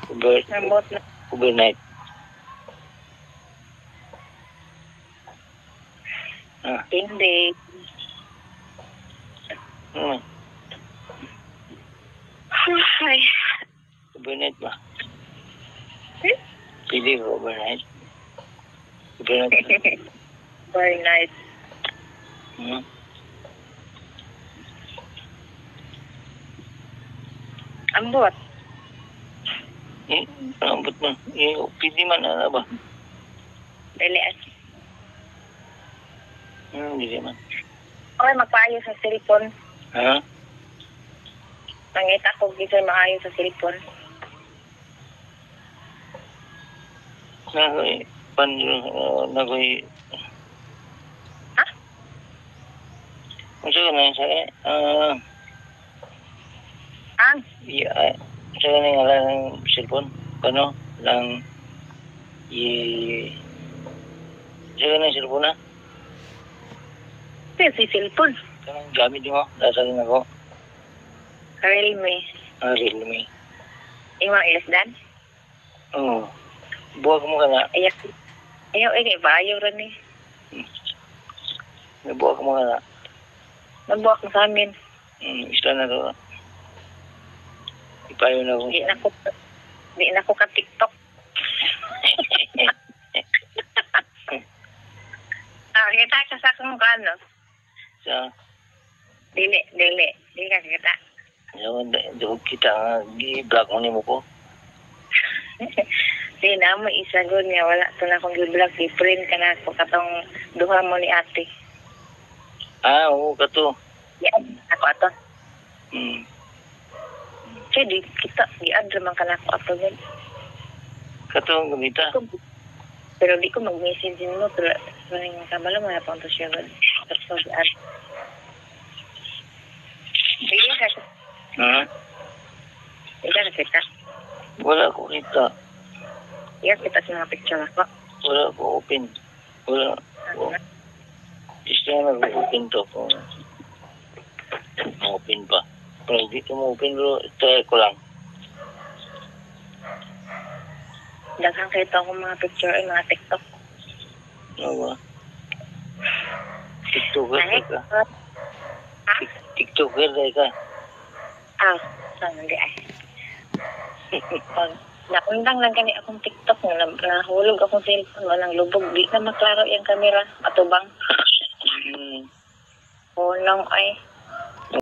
Nambot na. Overnight. Hindi. Ay. Overnight ba? Hmm? Pili ko overnight. Overnight. Very nice. Ambot. Ambot man. Pili man na ba? Dali as. Hindi man. Okay, magpaayos sa cellphone. Ha? Nangita ko gisay maayos sa cellphone. Nagoy. Nagoy. Ha? Ano ka na? Ang? Saka na yung alam ng cellphone. Paano? Lang. Saka na yung cellphone na? Si cellphone. Kanang gamit mo. Dasalin ako. Realme. Realme. Imang ilasdan? Oo. Buwag mo ka na. Ayaw, bayo rin eh. Buwag mo ka na. Nabuwak mo sa amin. Isla na to. Ipayo na ako. Di na ko ka TikTok. Kita ka sa kung kano? Sa? Dili ka kita. Doon kita nga, i-block mo ni mo ko. Di na mo isagon niya, wala ito na akong i-block. I-print ka na ako katong duha mo ni ate. Oo, kato. Yan, ako ato. Kaya di kita, i-add naman ka na ako ato yan. Kato ang gamita. Pero di ko mag-message mo, pero maraming kabalo mo na pang to siya. Tapos i-add. Bigyan ka siya. Bigyan ka kita. Wala ko kita. Bigyan kita sa mga picture ako. Wala ko open. Wala ko. Gusto na mag-open to. Open pa. Pero hindi ko ma-open, pero try ko lang. Daghang kayo akong mga picture ay mga TikTok. Ano ba? TikToker ka? Ha? TikToker ka? Saan hindi ay. Nakundang lang kani akong TikTok na nahulog akong cellphone mo ng lubog. Di na maklaro yung camera. Atubang. Hulong ay.